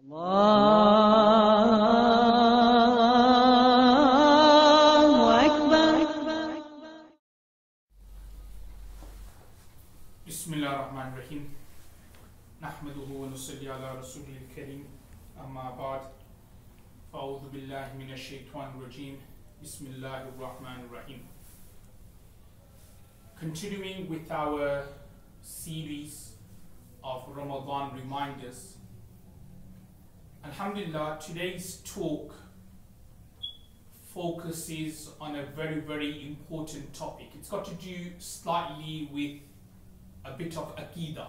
الله أكبر. بسم الله الرحمن الرحيم نحمده ونصلي على رسوله الكريم أما بعد أعوذ بالله من الشيطان الرجيم بسم الله الرحمن الرحيم. Continuing with our series of Ramadan reminders, Alhamdulillah, today's talk focuses on a very important topic. It's got to do slightly with a bit of Aqidah.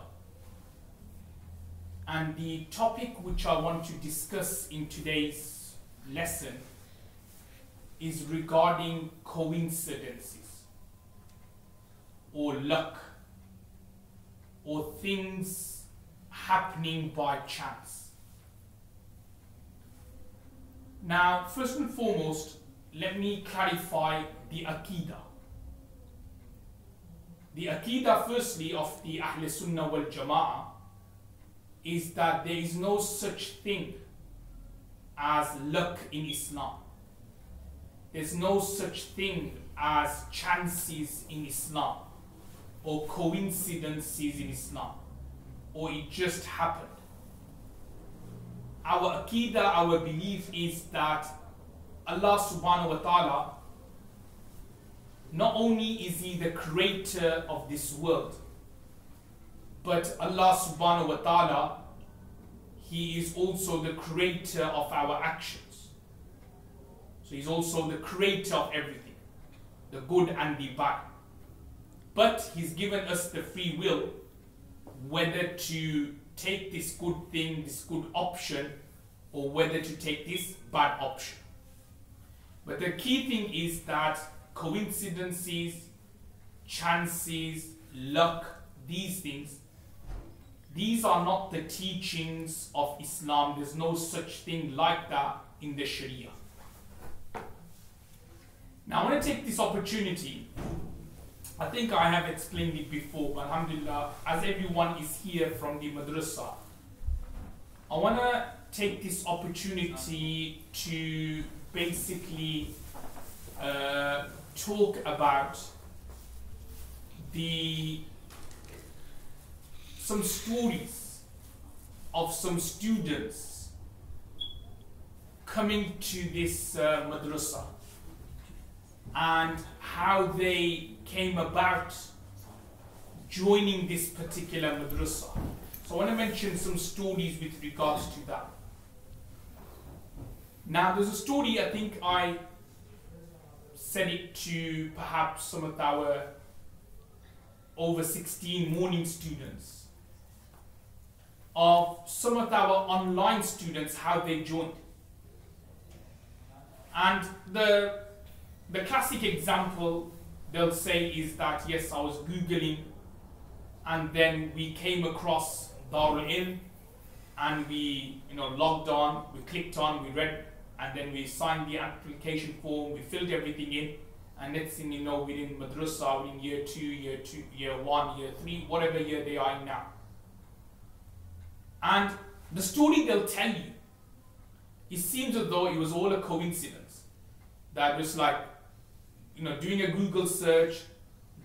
And the topic which I want to discuss in today's lesson is regarding coincidences or luck or things happening by chance. Now, first and foremost, let me clarify the Aqidah. The Aqidah, firstly, of the Ahl Sunnah wal Jama'ah is that there is no such thing as luck in Islam. There's no such thing as chances in Islam or coincidences in Islam, or it just happened. Our Aqidah, our belief is that Allah subhanahu wa ta'ala, not only is He the creator of this world, but Allah subhanahu wa ta'ala, He is also the creator of our actions. So He's also the creator of everything, the good and the bad. But He's given us the free will whether to take this good thing, this good option, or whether to take this bad option. But the key thing is that coincidences, chances, luck, these things, these are not the teachings of Islam. There's no such thing like that in the Sharia. Now I want to take this opportunity. I think I have explained it before, but alhamdulillah, as everyone is here from the madrasa, I want to take this opportunity to basically talk about some stories of some students coming to this madrasa and how they came about joining this particular madrasa. So I want to mention some stories with regards to that. Now there's a story, I think I said it to perhaps some of our over 16 morning students, of some of our online students, how they joined. And the classic example they'll say is that, yes, I was Googling and then we came across Darul Ilm and we logged on, we clicked on, we read, and then we signed the application form, we filled everything in, and next thing you know, we're in madrasa, we're in year 2, year 1, year 3, whatever year they are in now. And the story they'll tell you, it seems as though it was all a coincidence. That was like, doing a Google search,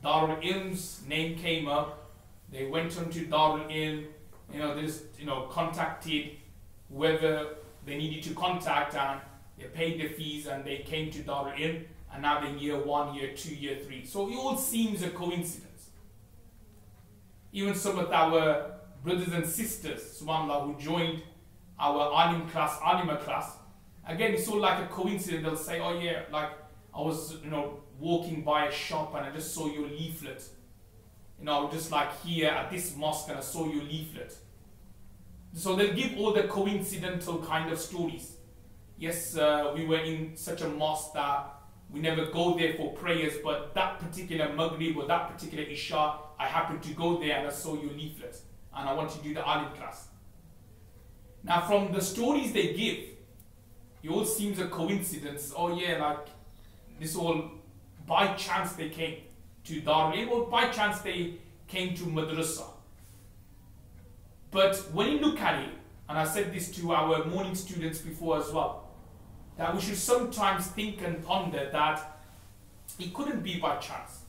Darul Ilm's name came up, they went on to Darul Ilm, contacted whoever they needed to contact, and they paid the fees and they came to Darul Ilm, and now they're in year 1, year 2, year 3. So it all seems a coincidence. Even some of our brothers and sisters, subhanAllah, who joined our Alima class, again, it's all like a coincidence. They'll say, oh yeah, like I was, walking by a shop and I just saw your leaflet. Just like here at this mosque and I saw your leaflet. So they'll give all the coincidental kind of stories. Yes, we were in such a mosque that we never go there for prayers, but that particular Maghrib or that particular Isha, I happened to go there and I saw your leaflet and I want to do the Alim class. Now from the stories they give, it all seems a coincidence. Oh yeah, like this all by chance they came to Darul Ilm, or by chance they came to madrasa. But when you look at it, and I said this to our morning students before as well, that we should sometimes think and ponder that it couldn't be by chance.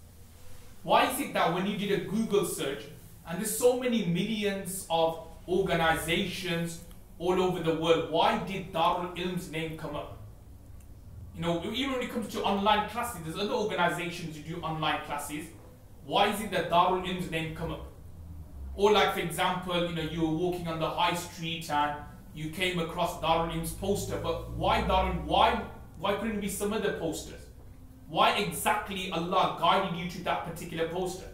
Why is it that when you did a Google search, and there's so many millions of organizations all over the world, why did Darul Ilm's name come up? You know, even when it comes to online classes, there's other organizations who do online classes. Why is it that Darul Ilm's name come up? Or like, for example, you know, you were walking on the high street and you came across Darul Ilm's poster, but why Darul? Why couldn't it be some other posters? Why exactly Allah guided you to that particular poster?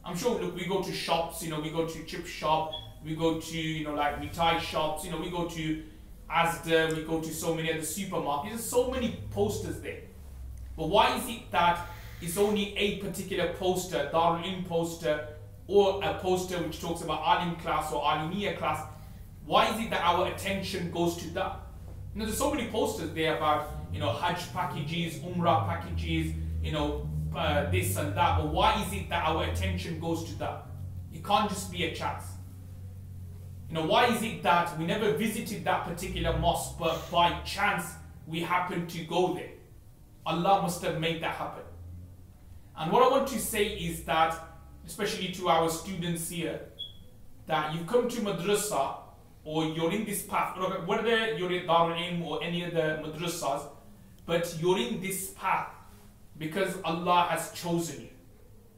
I'm sure, look, we go to shops, you know, we go to chip shop, we go to, you know, like mitai shops, you know, we go to Asda, we go to so many other supermarkets, there's so many posters there. But why is it that it's only a particular poster, Darul Ilm poster, or a poster which talks about Alim class or Alimiya class? Why is it that our attention goes to that? You know, there's so many posters there about, you know, Hajj packages, Umrah packages, you know, this and that, but why is it that our attention goes to that? It can't just be a chance. You know, why is it that we never visited that particular mosque, but by chance we happened to go there? Allah must have made that happen. And what I want to say is that, especially to our students here, that you come to madrasa, or you're in this path, whether you're in Darul Ilm or any other madrasas, but you're in this path because Allah has chosen you.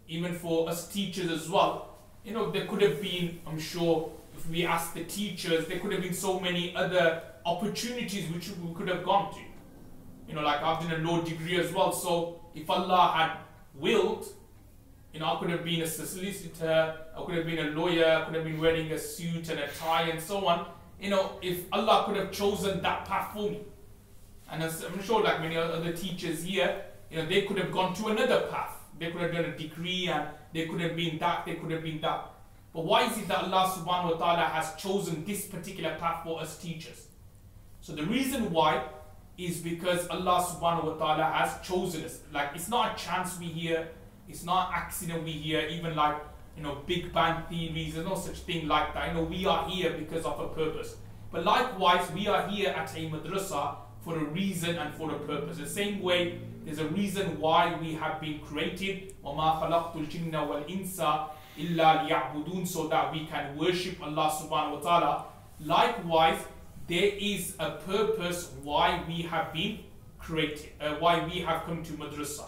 Even for us teachers as well, you know, there could have been, I'm sure, if we ask the teachers, there could have been so many other opportunities which we could have gone to. You know, like I've done a law degree as well, so if Allah had willed, you know, I could have been a solicitor, I could have been a lawyer, I could have been wearing a suit and a tie and so on. You know, if Allah could have chosen that path for me. And as I'm sure, like many other teachers here, you know, they could have gone to another path. They could have done a degree and they could have been that, they could have been that. But why is it that Allah subhanahu wa ta'ala has chosen this particular path for us teachers? So the reason why is because Allah subhanahu wa ta'ala has chosen us. Like, it's not a chance we hear, it's not an accident we hear, even like, you know, Big Bang theories, there's no such thing like that. You know, we are here because of a purpose. But likewise, we are here at a madrasa for a reason and for a purpose. The same way, there's a reason why we have been created. وَمَا خَلَقْتُ الْجِنَّ وَالْإِنسَ إِلَّا لِيَعْبُدُونَ, so that we can worship Allah subhanahu wa ta'ala. Likewise, there is a purpose why we have been created, why we have come to madrasa.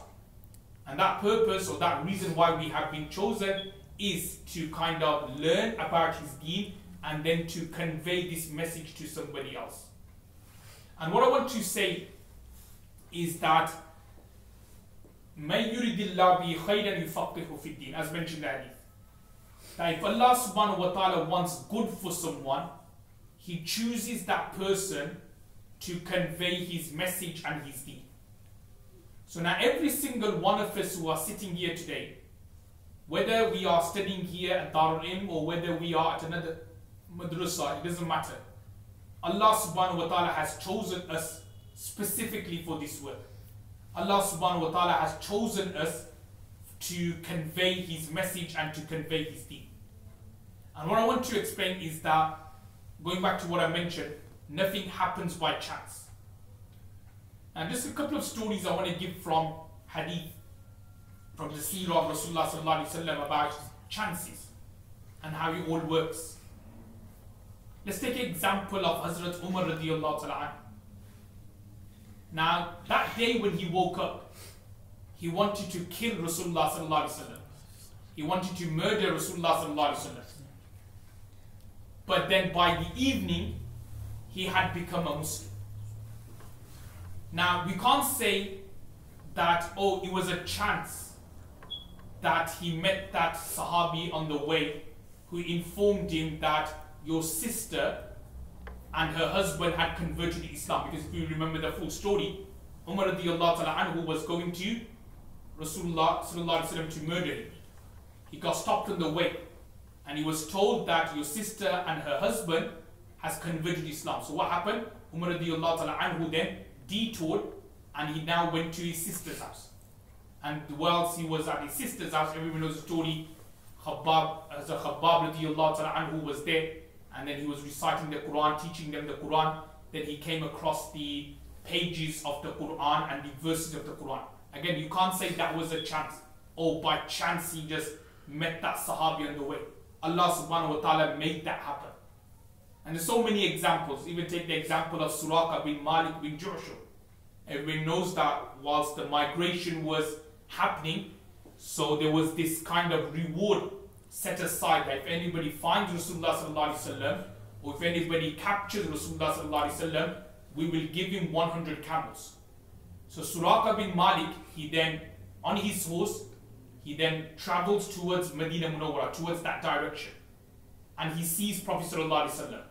And that purpose or that reason why we have been chosen is to kind of learn about His deen and then to convey this message to somebody else. And what I want to say is that مَن يُرِدِ اللَّهُ بِهِ خَيْرًا يُفَقِّهُ فِي الدِّينِ, as mentioned in the hadith. That if Allah subhanahu wa ta'ala wants good for someone, He chooses that person to convey His message and His deen. So now every single one of us who are sitting here today, whether we are studying here at Darul Ilm or whether we are at another madrasa, it doesn't matter. Allah subhanahu wa ta'ala has chosen us specifically for this work. Allah subhanahu wa ta'ala has chosen us to convey His message and to convey His deen. And what I want to explain is that, going back to what I mentioned, nothing happens by chance. And just a couple of stories I want to give from hadith, from the seerah of Rasulullah sallallahu alaihi wasallam about chances and how it all works. Let's take an example of Hazrat Umar radiyallahu ta'ala anhu. Now, that day when he woke up, he wanted to kill Rasulullah sallallahu alaihi wasallam. He wanted to murder Rasulullah sallallahu alaihi wasallam. But then by the evening, he had become a Muslim. Now, we can't say that, oh, it was a chance that he met that Sahabi on the way who informed him that your sister and her husband had converted to Islam. Because if you remember the full story, Umar radiyallahu ta'ala anhu was going to Rasulullah sallallahu alaihi wasallam to murder him. He got stopped on the way and he was told that your sister and her husband has converted to Islam. So what happened? Umar radiyallahu ta'ala anhu then detoured and he now went to his sister's house. And whilst he was at his sister's house, everyone knows the story, Khabbab radiyallahu ta'ala anhu was there and then he was reciting the Quran, teaching them the Quran. Then he came across the pages of the Quran and the verses of the Quran. Again, you can't say that was a chance, or by chance he just met that Sahabi on the way. Allah subhanahu wa ta'ala made that happen. And there's so many examples. Even take the example of Suraka bin Malik bin Ju'shum. Everyone knows that whilst the migration was happening, so there was this kind of reward set aside that if anybody finds Rasulullah sallallahu alaihi wasallam, or if anybody captures Rasulullah sallallahu alaihi wasallam, we will give him 100 camels. So Suraka bin Malik, he then, on his horse, he then travels towards Medina Munawwara, towards that direction. And he sees Prophet sallallahu alaihi wasallam.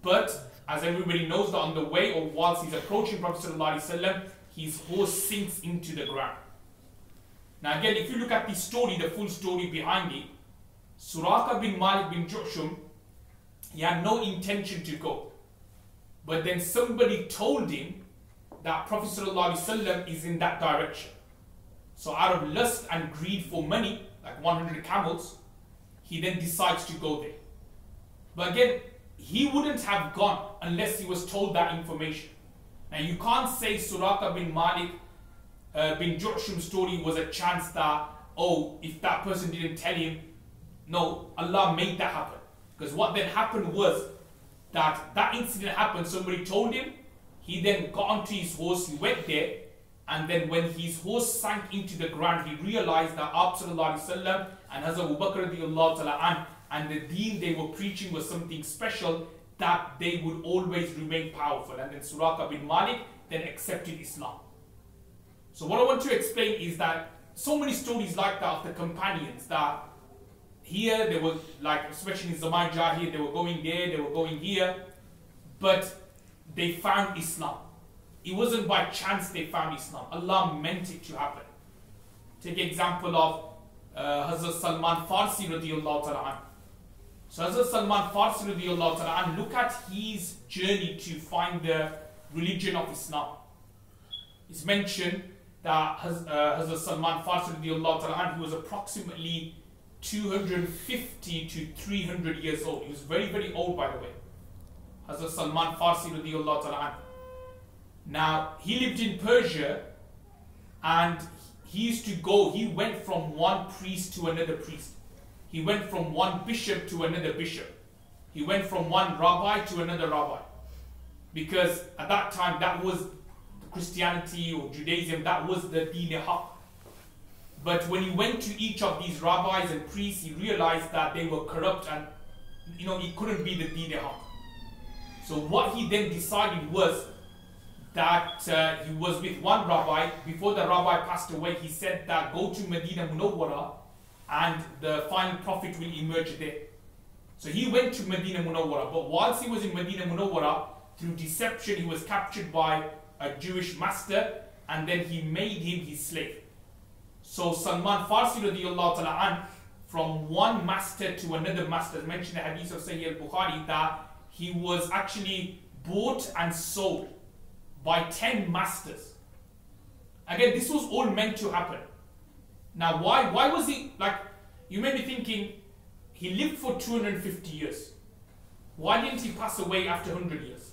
But as everybody knows that on the way, or whilst he's approaching Prophet sallallahu alaihi wasallam, his horse sinks into the ground. Now again, if you look at the story, the full story behind it, Suraka bin Malik bin Ju'shum, he had no intention to go. But then somebody told him that Prophet ﷺ is in that direction. So out of lust and greed for money, like 100 camels, he then decides to go there. But again, he wouldn't have gone unless he was told that information. Now you can't say Suraka bin Malik bin Ju'shum's story was a chance that, oh, if that person didn't tell him. No, Allah made that happen. Because what then happened was that incident happened, somebody told him, he then got onto his horse, he went there, and then when his horse sank into the ground, he realized that Sallallahu and Hazrat Abu Bakr radiallahu ta'ala and the deen they were preaching was something special, that they would always remain powerful. And then Suraka bin Malik then accepted Islam. So what I want to explain is that so many stories like that of the companions, that here they were, like especially in Zaman Jahiliyyah, they were going there, they were going here, but they found Islam. It wasn't by chance they found Islam. Allah meant it to happen. Take example of Hazrat Salman Farsi radiallahu ta'ala. So Hazrat Salman Farsi radiallahu ta'ala, look at his journey to find the religion of Islam. It's mentioned that Hazrat Salman Farsi radiallahu ta'ala, he was approximately 250 to 300 years old. He was very, very old, by the way. Hazrat Salman Farsi radiallahu ta'ala. Now, he lived in Persia, and he used to go, he went from one priest to another priest. He went from one bishop to another bishop. He went from one rabbi to another rabbi. Because at that time, that was Christianity or Judaism, that was the Deen Haq. But when he went to each of these rabbis and priests, he realized that they were corrupt and, it couldn't be the Deen Haq. So what he then decided was that he was with one rabbi. Before the rabbi passed away, he said that go to Medina Munawwara and the final prophet will emerge there. So he went to Medina Munawwara, but whilst he was in Medina Munawwara, through deception, he was captured by a Jewish master, and then he made him his slave. So Salman Farsi radiallahu ta'ala, from one master to another master, as mentioned in the hadith of Sahih al-Bukhari, that he was actually bought and sold by 10 masters. Again, this was all meant to happen. Now, why was he, like, you may be thinking, he lived for 250 years. Why didn't he pass away after 100 years?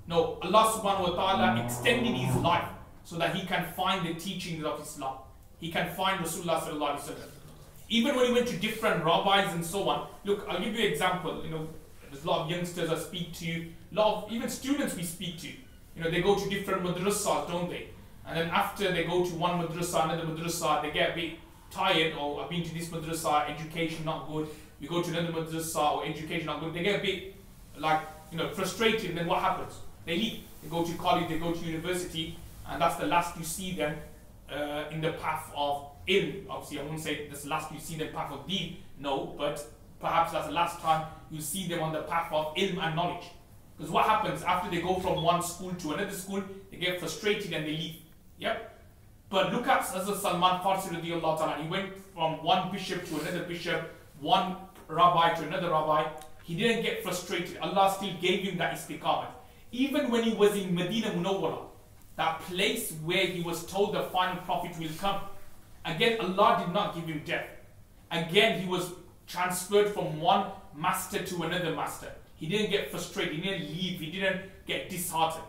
No, Allah subhanahu wa ta'ala extended his life so that he can find the teachings of Islam. He can find Rasulullah sallallahu alaihi wasallam. Even when he went to different rabbis and so on. Look, I'll give you an example. There's a lot of youngsters I speak to, a lot of even students we speak to. They go to different madrasas, don't they? And then after they go to one madrasa, another madrasa, they get a bit tired, or I've been to this madrasa, education not good. We go to another madrasa, or education not good. They get a bit frustrated, and then what happens? They leave. They go to college, they go to university, and that's the last you see them in the path of ilm. Obviously, I won't say that's the last you see them path of deen, no, but perhaps that's the last time you see them on the path of ilm and knowledge. Because what happens after they go from one school to another school, they get frustrated and they leave. Yep. But look at Hazrat Salman Farsi radiallahu ta'ala. He went from one bishop to another bishop, one rabbi to another rabbi. He didn't get frustrated. Allah still gave him that istiqamah. Even when he was in Medina Munawwara, that place where he was told the final prophet will come, again Allah did not give him death. Again he was transferred from one master to another master. He didn't get frustrated, he didn't leave, he didn't get disheartened.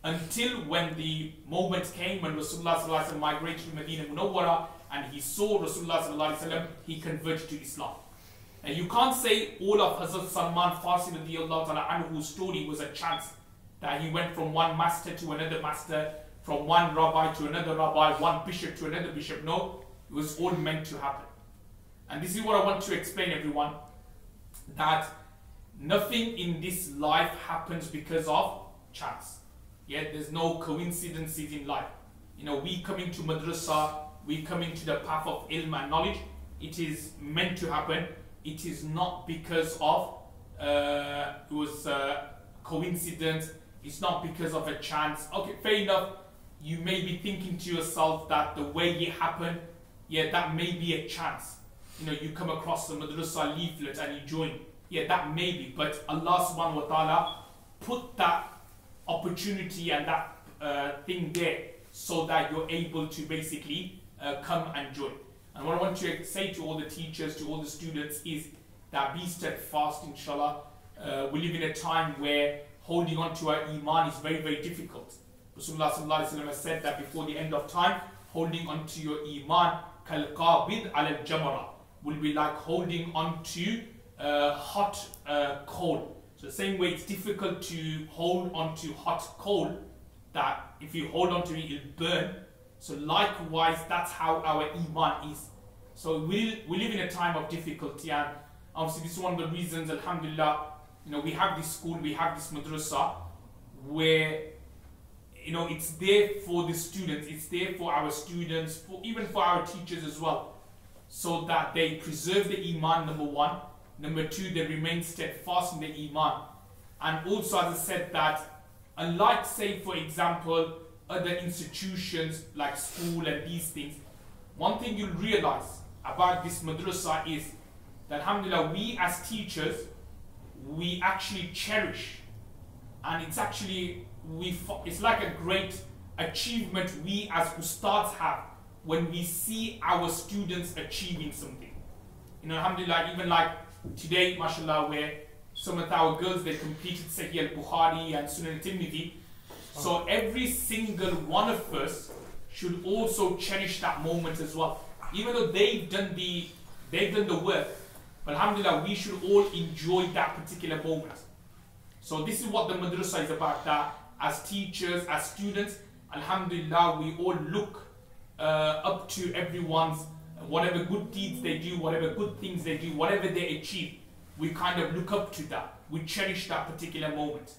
Until when the moment came when Rasulullah migrated to Medina Munawwara and he saw Rasulullah, he converted to Islam. And you can't say all of Hazrat Salman Farsi anhu's story was a chance, that he went from one master to another master, from one rabbi to another rabbi, one bishop to another bishop. No, it was all meant to happen. And this is what I want to explain, everyone, that nothing in this life happens because of chance. Yet there's no coincidences in life. You know, we come into madrasa, we come into the path of ilm and knowledge. It is meant to happen. It is not because of it was coincidence. It's not because of a chance. Okay, fair enough. You may be thinking to yourself that the way it happened, yeah, that may be a chance. You know, you come across the madrasa leaflet and you join. Yeah, that may be. But Allah subhanahu wa ta'ala put that opportunity and that thing there so that you're able to basically come and join. And what I want to say to all the teachers, to all the students, is that be steadfast, inshallah. We live in a time where holding on to our iman is very, very difficult. Rasulullah sallallahu alaihi wasallam has said that before the end of time, holding on to your iman, kal qabid al jamara, will be like holding on to hot coal. So the same way it's difficult to hold on to hot coal, that if you hold on to it, it'll burn. So likewise, that's how our iman is. So we live in a time of difficulty, and obviously this is one of the reasons, alhamdulillah, you know, we have this school, we have this madrasa, where, you know, it's there for the students, it's there for our students, even for our teachers as well, so that they preserve the iman, number one. Number two, they remain steadfast in the iman. And also, as I said, that unlike, say, for example, other institutions like school and these things, one thing you'll realize about this madrasa is that, alhamdulillah, we as teachers, we actually cherish, and it's actually, it's like a great achievement we as ustads have when we see our students achieving something. You know, alhamdulillah, even like today, mashallah, where some of our girls, they completed Sahih al-Bukhari and Sunan al-Tirmidhi. So every single one of us should also cherish that moment as well. Even though they've done the work, but alhamdulillah, we should all enjoy that particular moment. So this is what the madrasa is about, that as teachers, as students, alhamdulillah, we all look up to everyone's, whatever good deeds they do, whatever good things they do, whatever they achieve, we kind of look up to that. We cherish that particular moment.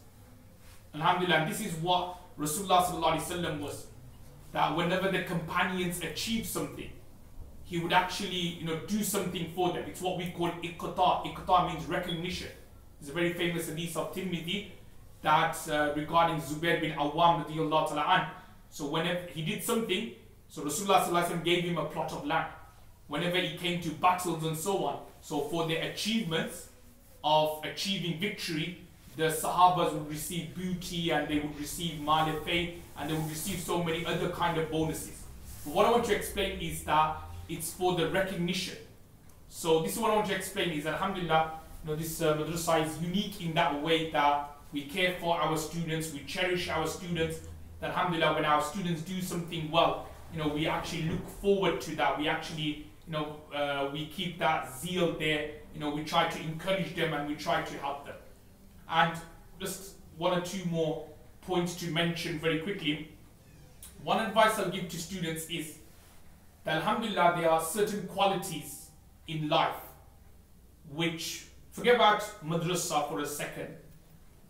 Alhamdulillah, and this is what Rasulullah sallallahu alaihi wasallam was, that whenever the companions achieved something, he would actually, you know, do something for them. It's what we call iqta. Iqta means recognition. It's a very famous hadith of Tirmidhi that regarding Zubair bin Awwam radiyallahu ta'ala an. So whenever he did something, so Rasulullah sallallahu alaihi wasallam gave him a plot of land. Whenever he came to battles and so on, so for their achievements of achieving victory, the Sahabas would receive booty, and they would receive malafay, and they would receive so many other kind of bonuses. But what I want to explain is that it's for the recognition. So this is what I want to explain is that, alhamdulillah, you know, this madrasa is unique in that way that we care for our students, we cherish our students, that alhamdulillah, when our students do something well, you know, we actually look forward to that. We actually, you know, we keep that zeal there. You know, we try to encourage them and we try to help them. And just one or two more points to mention very quickly. One advice I'll give to students is that, alhamdulillah, there are certain qualities in life which, forget about madrasa for a second,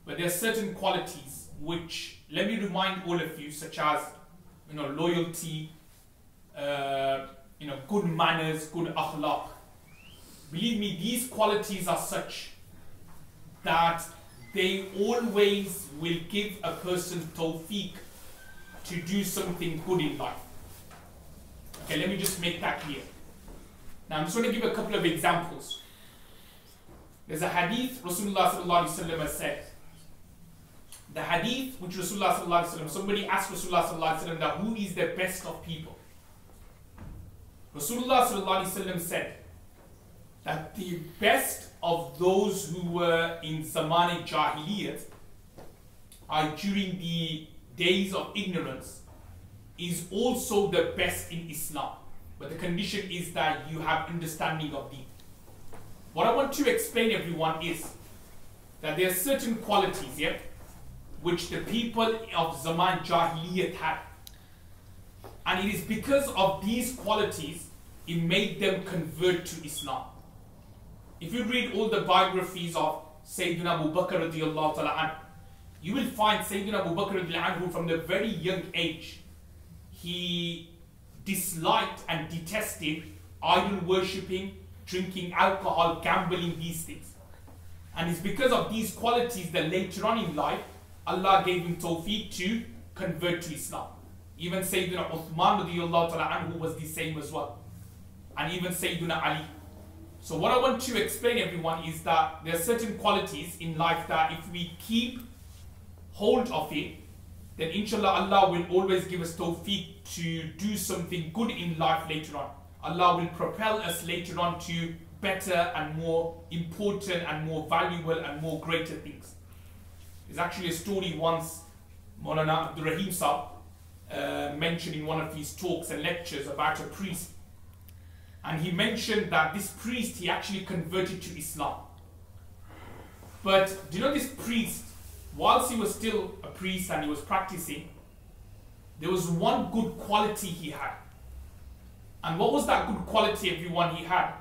but there are certain qualities which, let me remind all of you, such as, you know, loyalty, you know, good manners, good akhlaq. Believe me, these qualities are such that they always will give a person tawfiq to do something good in life. Okay, let me just make that clear. Now I'm just going to give a couple of examples. There's a hadith Rasulullah sallallahu alaihi wasallam has said. The hadith which Rasulullah sallallahu alaihi wasallam, somebody asked Rasulullah sallallahu alaihi wasallam that who is the best of people? Rasulullah sallallahu alaihi wasallam said that the best of those who were in Zaman Jahiliyat, during the days of ignorance, is also the best in Islam. But the condition is that you have understanding of deen. What I want to explain everyone is that there are certain qualities, yeah, which the people of Zaman Jahiliyat had. And it is because of these qualities it made them convert to Islam. If you read all the biographies of Sayyidina Abu Bakr radiallahu ta'ala anhu, you will find Sayyidina Abu Bakr radiallahu anhu from the very young age, he disliked and detested idol worshipping, drinking alcohol, gambling, these things. And it's because of these qualities that later on in life, Allah gave him tawfiq to convert to Islam. Even Sayyidina Uthman radiallahu ta'ala anhu was the same as well. And even Sayyidina Ali. So what I want to explain everyone is that there are certain qualities in life that if we keep hold of it, then inshallah Allah will always give us tawfiq to do something good in life later on. Allah will propel us later on to better and more important and more valuable and more greater things. There's actually a story once Maulana Abdul Rahim Sahib mentioned in one of his talks and lectures about a priest. And he mentioned that this priest, he actually converted to Islam. But do you know this priest, whilst he was still a priest and he was practicing, there was one good quality he had. And what was that good quality everyone he had?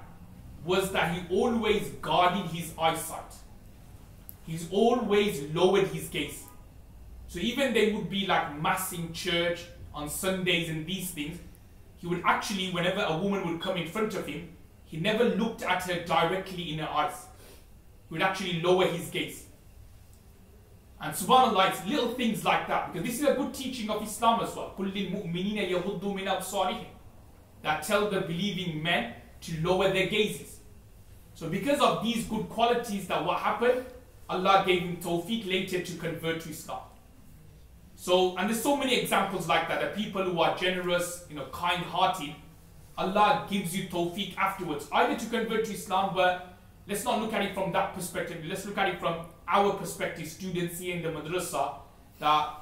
Was that he always guarded his eyesight. He's always lowered his gaze. So even they would be like mass in church on Sundays and these things, he would actually, whenever a woman would come in front of him, he never looked at her directly in her eyes. He would actually lower his gaze. And subhanAllah, it's little things like that, because this is a good teaching of Islam as well. كُلِّ الْمُؤْمِنِينَ يَغُضُّوا مِنْ أَبْصَارِهِمْ, that tell the believing men to lower their gazes. So because of these good qualities, that what happened, Allah gave him tawfiq later to convert to Islam. So, and there's so many examples like that, that people who are generous, kind-hearted, Allah gives you tawfiq afterwards, either to convert to Islam, but let's not look at it from that perspective. Let's look at it from our perspective, students here in the madrasa, that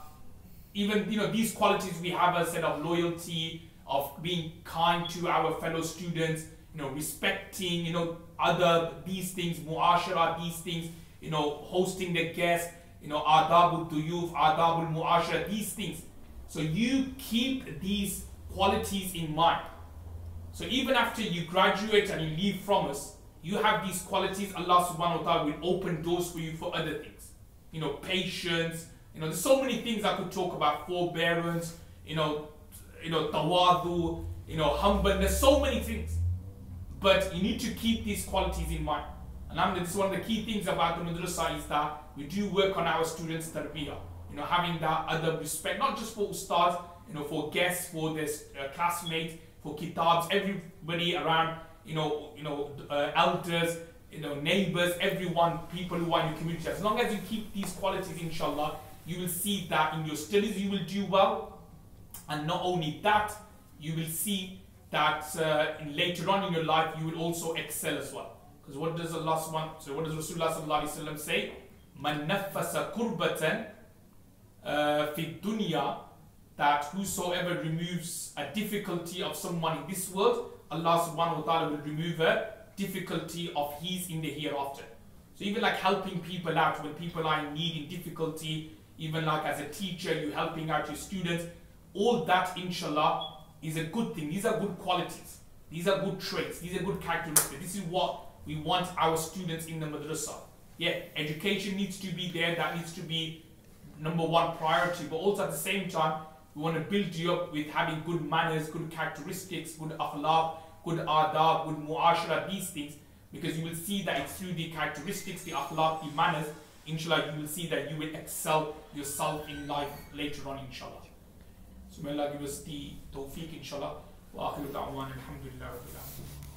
even, these qualities we have, a set of loyalty, of being kind to our fellow students, respecting, other, these things, mu'ashara, these things, hosting the guests, adabul duyuf, adabul mu'ashara, these things. So you keep these qualities in mind. So even after you graduate and you leave from us, you have these qualities, Allah subhanahu wa ta'ala will open doors for you for other things. Patience, there's so many things I could talk about, forbearance, tawadu, humbleness, so many things. But you need to keep these qualities in mind. And this is one of the key things about the madrasa, is that we do work on our students' tarbiyah. Having that other respect, not just for ustads, for guests, for their classmates, for kitabs, everybody around, elders, neighbors, everyone, people who are in your community. As long as you keep these qualities, inshallah, you will see that in your studies you will do well. And not only that, you will see that later on in your life you will also excel as well. Because what does Rasulullah sallallahu alaihi wasallam say? Man naffasa kurbatan fi dunya, that whosoever removes a difficulty of someone in this world, Allah subhanahu wa ta'ala will remove a difficulty of his in the hereafter. So even like helping people out when people are in need, in difficulty, even like as a teacher, you helping out your students, all that inshallah is a good thing. These are good qualities. These are good traits. These are good characteristics. This is what we want our students in the madrasa. Yeah, education needs to be there. That needs to be number one priority. But also at the same time, we want to build you up with having good manners, good characteristics, good akhlaq, good adab, good mu'ashara, these things. Because you will see that it's through the characteristics, the akhlaq, the manners, inshallah, you will see that you will excel yourself in life later on, inshallah. So may Allah give us the tawfiq, inshallah. Wa akhiru da'wan, alhamdulillah rabbil alamin.